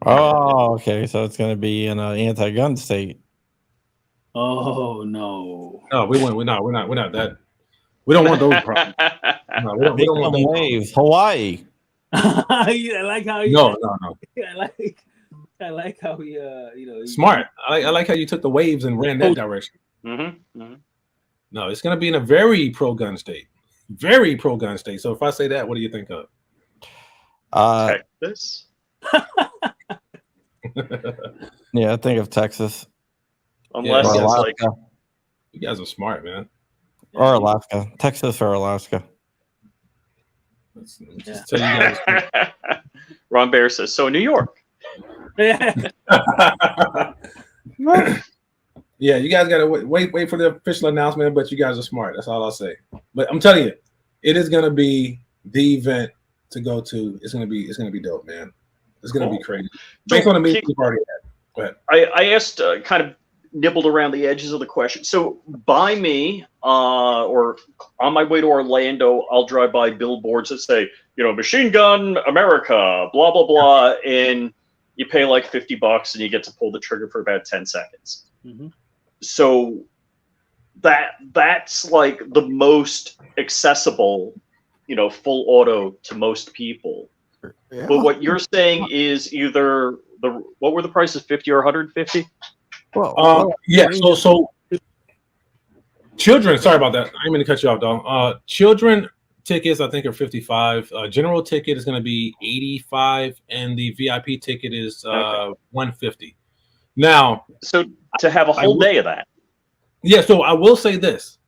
Oh, okay. So it's going to be in an anti-gun state. Oh no! No, we're not that. We don't want those problems. No, we don't want those waves. Hawaii. I like how you. No. I like how we smart. I like how you took the waves and ran that direction. Mm-hmm. Mm-hmm. No, it's going to be in a very pro-gun state. Very pro-gun state. So if I say that, what do you think of? Texas. Yeah, I think of Texas. Unless it's like you guys are smart, man. Or Alaska. Texas or Alaska. Just tell you guys. Ron Bear says, so New York. Yeah, you guys gotta wait for the official announcement, but you guys are smart. That's all I'll say. But I'm telling you, it is gonna be the event to go to. It's gonna be dope, man. It's gonna be crazy. Based on the meeting we've already had. Go ahead. I asked kind of nibbled around the edges of the question. So by me, or on my way to Orlando, I'll drive by billboards that say, Machine Gun America, blah, blah, blah. And you pay like $50 and you get to pull the trigger for about 10 seconds. Mm-hmm. So that's like the most accessible, full auto to most people. Yeah. But what you're saying is either what were the prices, 50 or 150? Well, yeah. So children. Sorry about that. I didn't mean to cut you off, dog. Children tickets, I think, are 55. General ticket is going to be 85, and the VIP ticket is 150. Now, so to have a whole day of that. Yeah. So I will say this: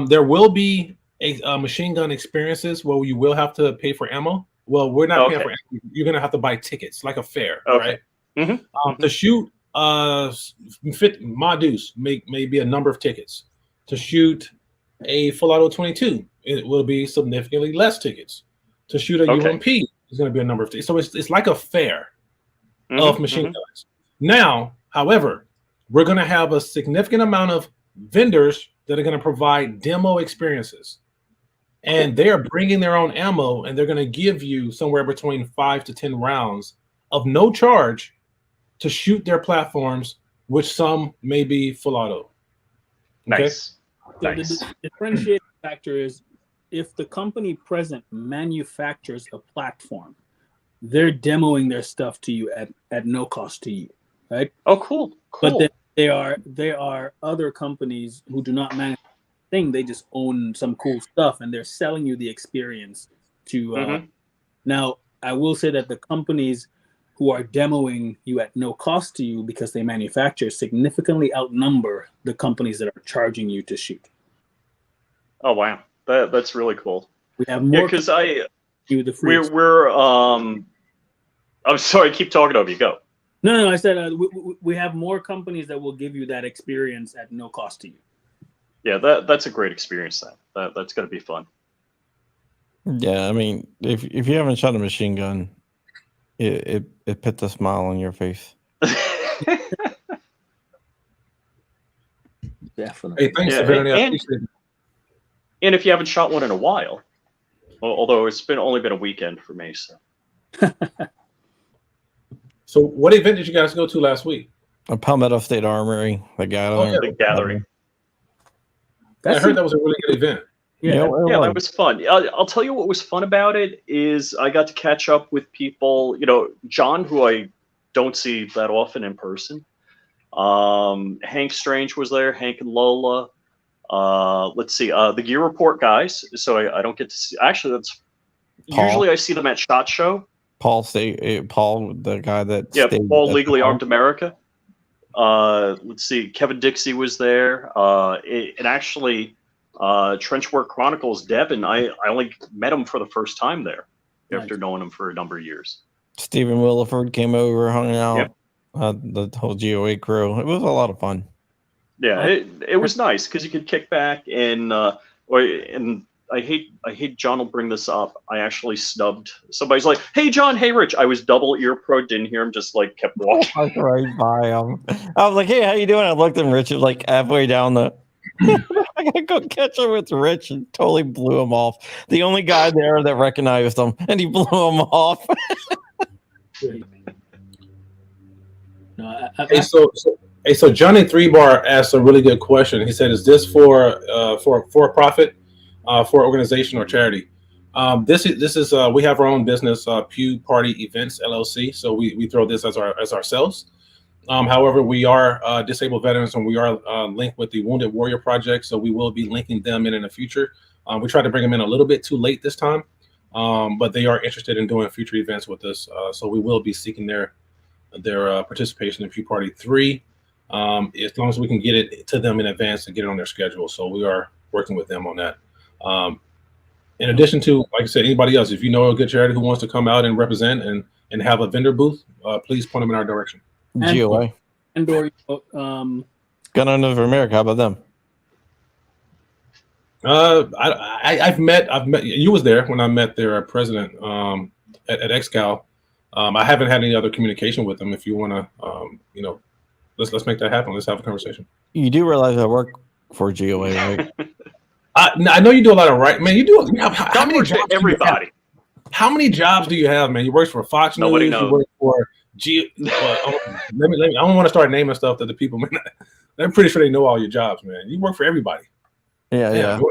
there will be a machine gun experiences where you will have to pay for ammo. Well, we're not paying for ammo. You're going to have to buy tickets, like a fair, right? Mm-hmm. To shoot. Modus may be a number of tickets. To shoot a full auto 22, it will be significantly less tickets. To shoot a UMP is going to be a number of tickets. So it's like a fair of machine guns. Now, however, we're going to have a significant amount of vendors that are going to provide demo experiences, and they are bringing their own ammo, and they're going to give you somewhere between 5 to 10 rounds of no charge to shoot their platforms, which some may be full auto. Okay? Nice. So the differentiating factor is if the company present manufactures a platform, they're demoing their stuff to you at no cost to you, right? Oh, cool. But then there are other companies who do not manufacture a thing; they just own some cool stuff, and they're selling you the experience. Now, I will say that the companies who are demoing you at no cost to you because they manufacture significantly outnumber the companies that are charging you to shoot. Oh wow, that's really cool. We have more because we're I'm sorry, keep talking over you. Go. No, I said we have more companies that will give you that experience at no cost to you. Yeah, that's a great experience. That's going to be fun. Yeah, I mean, if you haven't shot a machine gun, it puts a smile on your face. Definitely. Hey, thanks, and if you haven't shot one in a while, although it's only been a weekend for me, so. So, what event did you guys go to last week? A Palmetto State Armory, the gathering. The gathering. I heard that was a really good event. Yeah, Yeah, that was fun. I'll tell you what was fun about it is I got to catch up with people. John, who I don't see that often in person. Hank Strange was there. Hank and Lola. Let's see. The Gear Report guys. So I don't get to see. Actually, that's Paul. usually I see them at SHOT Show. Paul, the guy that Paul Legally Armed America. Let's see. Kevin Dixie was there. And actually, Trenchwork Chronicles, Devin. I only met him for the first time there after knowing him for a number of years. Stephen Williford came over, hung out. Yep. The whole GOA crew. It was a lot of fun. Yeah, it was nice because you could kick back and I hate John will bring this up. I actually snubbed somebody's like, "Hey John, hey Rich." I was double ear pro, didn't hear him, just like kept walking. I was right by him. I was like, "Hey, how you doing?" I looked at Rich, was like halfway down the. I gotta go catch up with Rich and totally blew him off. The only guy there that recognized him, and he blew him off. So Johnny Three Bar asked a really good question. He said, "Is this for profit, for organization or charity?" This is we have our own business, Pew Party Events LLC. So we throw this as ourselves. However, we are disabled veterans, and we are linked with the Wounded Warrior Project. So we will be linking them in the future. We tried to bring them in a little bit too late this time, but they are interested in doing future events with us. So we will be seeking their participation in Pew Party 3, as long as we can get it to them in advance and get it on their schedule. So we are working with them on that. In addition to, like I said, anybody else, if you know a good charity who wants to come out and represent and have a vendor booth, please point them in our direction. GOA. And/or Gun Owners of America. How about them? I've met you was there when I met their president at XCal. I haven't had any other communication with them. If you want to, let's make that happen. Let's have a conversation. You do realize I work for GOA, right? I know you do a lot of man. You do. How many jobs? Everybody. How many jobs do you have, man? You work for Fox News. Nobody knows. You work for let me. I don't want to start naming stuff that the people. I'm pretty sure they know all your jobs, man. You work for everybody. Yeah. You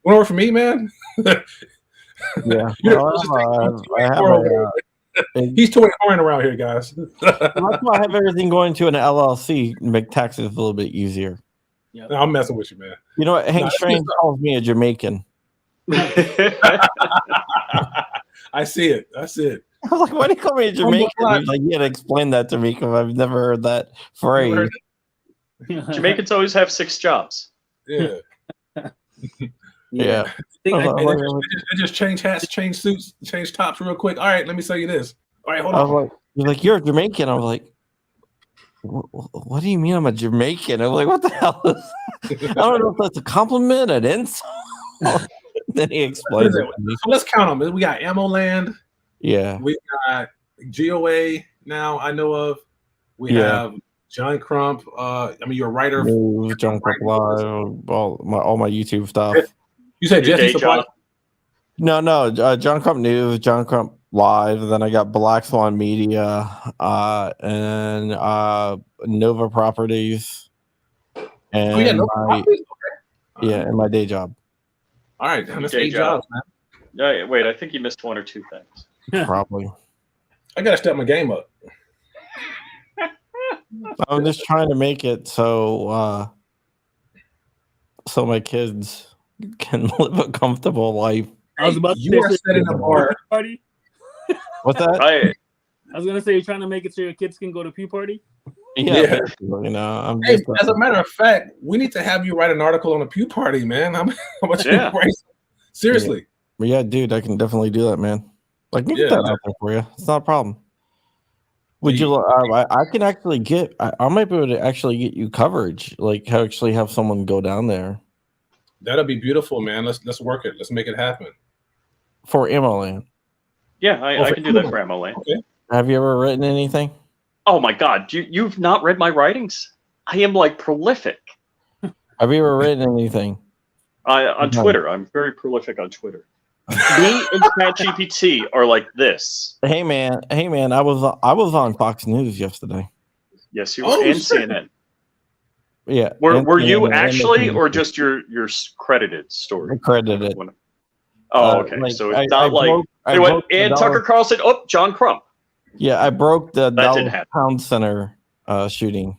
want to work for me, man? Yeah. He's toying around here, guys. That's why I have everything going to an LLC to make taxes a little bit easier. Yeah, No, I'm messing with you, man. You know what? Hank Strange calls me a Jamaican. I see it. I was like, why do you call me a Jamaican? He's like, you gotta explain that to me because I've never heard that phrase. Jamaicans always have 6 jobs. Yeah. Yeah. They just change hats, change suits, change tops real quick. All right, let me say you this. All right, hold on. You're like, you're a Jamaican. I was like, what do you mean I'm a Jamaican? I'm like, what the hell is I don't know if that's a compliment, an insult. Then he explains it. So let's count them. We got Ammo Land. Yeah. We got GOA now, I know of. We have John Crump. You're a writer. John Crump Live, all my YouTube stuff. You said Jesse Supply? No. John Crump News, John Crump Live. And then I got Black Swan Media, and Nova Properties, and and my day job. All right, that's 8 jobs, man. Yeah, wait, I think you missed 1 or 2 things. Probably. I gotta step my game up. I'm just trying to make it so my kids can live a comfortable life. I was about to You are setting a bar. Party. What's that? I was gonna say you're trying to make it so your kids can go to Pew Party. Yeah. I'm just, as a matter of fact, we need to have you write an article on a Pew Party, man. How much you embrace? Seriously. Yeah, dude, I can definitely do that, man. Like, get that out there for you. It's not a problem. Would you? I can actually get. I might be able to actually get you coverage. Like, actually have someone go down there. That'll be beautiful, man. Let's work it. Let's make it happen. For Ammo Land. Yeah, I can do that for Ammo Land. Okay. Have you ever written anything? Oh my God, you've not read my writings? I am like prolific. Have you ever written anything? On Twitter, I'm very prolific on Twitter. Me and ChatGPT are like this. Hey man, I was on Fox News yesterday. Yes, you were, and CNN. Yeah. Were Anthony you and actually, Anthony or just your credited story? credited. Oh, okay. Like, So it's not like I anyway. broke the And dollar. Tucker Carlson. Oh, John Crump. Yeah, I broke the That didn't Dallas happen. Town Center shooting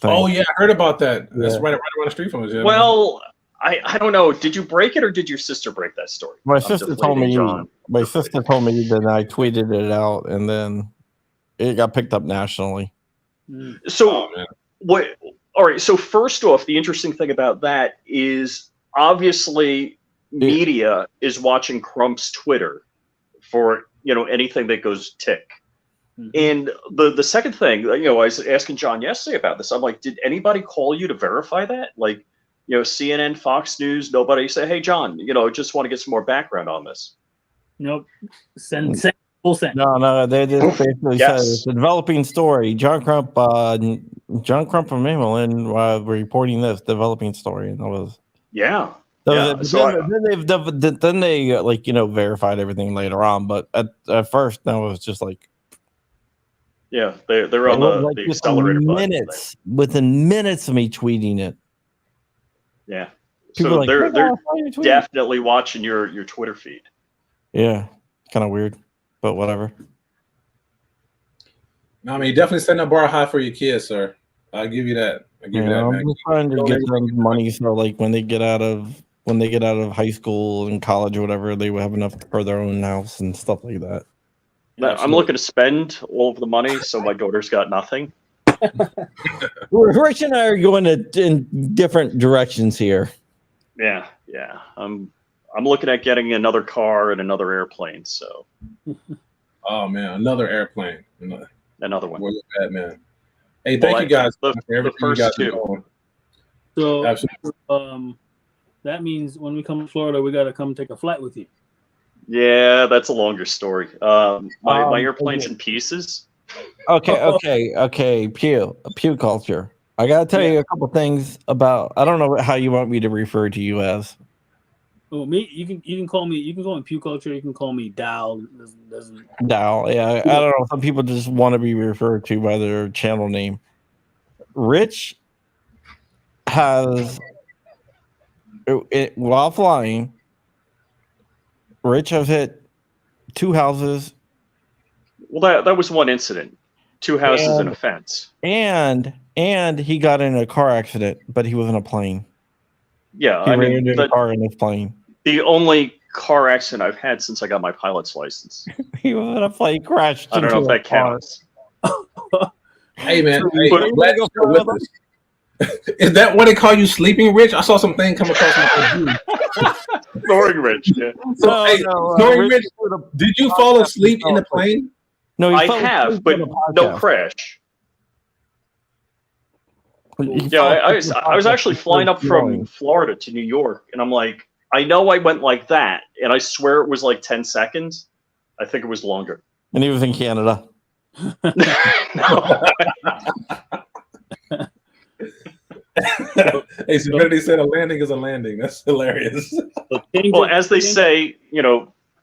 thing. Oh yeah, I heard about that. That's Yeah. right around the street from us. Yeah, Well, I don't know. Did you break it or did your sister break that story? My I'm sister told deflating me. John. My sister told me, then I tweeted it out, and then it got picked up nationally. So Oh, man. what? All right. So first off, the interesting thing about that is obviously media is watching Crump's Twitter for anything that goes tick. And the second thing, I was asking John yesterday about this. I'm like, did anybody call you to verify that? Like, CNN, Fox News, nobody say, hey, John, just want to get some more background on this. Nope. Send full send. No, they just basically Yes. said it's a developing story. John Crump from Maryland reporting this developing story, and that was Yeah. then So they verified everything later on, but at first that was just like they're on the accelerator button. Within minutes of me tweeting it. Yeah. People So like, they're tweeting? definitely watching your Twitter feed. Yeah, kind of weird, but whatever. No, I mean, definitely setting a bar high for your kids, sir. I'll give you that. I'm just trying to get them money so like when they get out of high school and college or whatever, they will have enough for their own house and stuff like that. I'm looking to spend all of the money, so my daughter's got nothing. Rich and I are going in different directions here. Yeah. I'm looking at getting another car and another airplane. So. Oh man, another airplane. Another one. Well, bad, man. Hey, thank you guys for everything the first you guys two. are doing. So Absolutely. that means when we come to Florida, we got to come take a flight with you. Yeah, that's a longer story. My airplane's in pieces. Okay. Pew culture. I gotta tell you a couple things about. I don't know how you want me to refer to you as. Oh, me? You can call me. You can call me Pew Culture. You can call me Dow. Doesn't. Dow. Yeah, I don't know. Some people just want to be referred to by their channel name. Rich has, while flying, Rich has hit 2 houses. Well, that was one incident. 2 houses and a fence. And he got in a car accident, but he was in a plane. Yeah, he ran into a car in his plane. The only car accident I've had since I got my pilot's license. He was in a plane crash. I don't know if that counts. Hey man, is that what they call you, Sleeping Rich? I saw something come across my phone. Snoring Rich. Yeah. So, Snoring Rich, did you fall asleep in the plane? No, I have, but no crash. Yeah, I was actually flying up from Florida to New York, and I'm like, I know I went like that, and I swear it was like 10 seconds. I think it was longer. And he was in Canada. Hey, Serenity said a landing is a landing. That's hilarious. Well, as they say,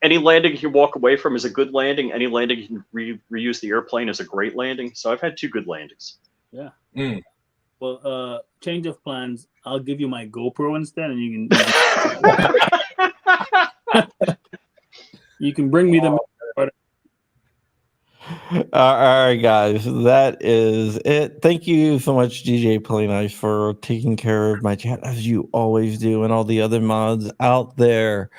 any landing you walk away from is a good landing. Any landing you can reuse the airplane is a great landing. So I've had 2 good landings. Yeah. Mm. Well, change of plans. I'll give you my GoPro instead, and you can bring me the. All right, guys, that is it. Thank you so much, DJ Playnice, for taking care of my chat as you always do, and all the other mods out there.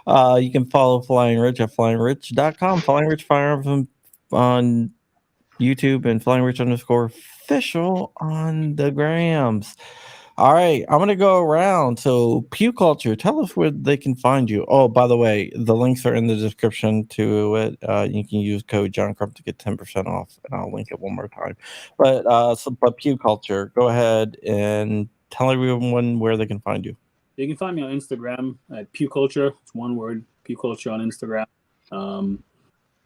You can follow Flying Rich at flyingrich.com, Flying Rich Firearms on YouTube, and FlyingRich_official on the grams. All right, I'm going to go around. So, Pew Culture, tell us where they can find you. Oh, by the way, the links are in the description to it. You can use code John Crump to get 10% off, and I'll link it one more time. But Pew Culture, go ahead and tell everyone where they can find you. You can find me on Instagram at Pew Culture. It's one word, Pew Culture on Instagram.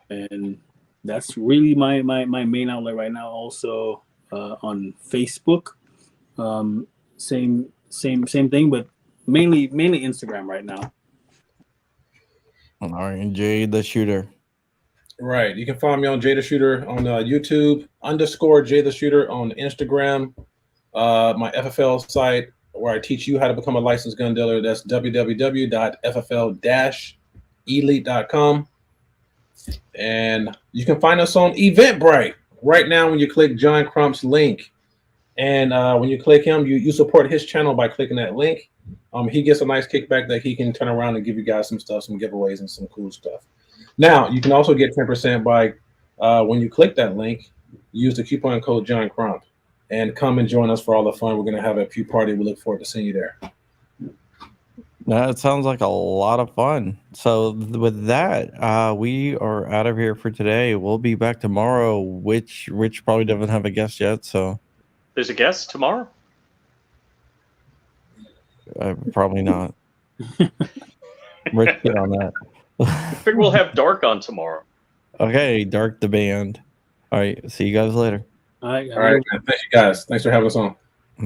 And that's really my main outlet right now. Also on Facebook. Same thing, but mainly Instagram right now. All right, Jay the Shooter. Right. You can find me on Jay the Shooter on YouTube, _Jay the Shooter on Instagram. my FFL site where I teach you how to become a licensed gun dealer. That's www.ffl-elite.com. And you can find us on Eventbrite right now when you click John Crump's link. And when you click him, you support his channel by clicking that link. He gets a nice kickback that he can turn around and give you guys some stuff, some giveaways and some cool stuff. Now, you can also get 10% by when you click that link, use the coupon code John Crump and come and join us for all the fun. We're going to have a few party. We look forward to seeing you there. That sounds like a lot of fun. So with that, we are out of here for today. We'll be back tomorrow, which Rich probably doesn't have a guest yet. So There's a guest tomorrow? probably not. Rich, get on that. I figure we'll have Dark on tomorrow. Okay, Dark the band. All right, see you guys later. All right. All right, man. Thank you guys. Thanks for having us on.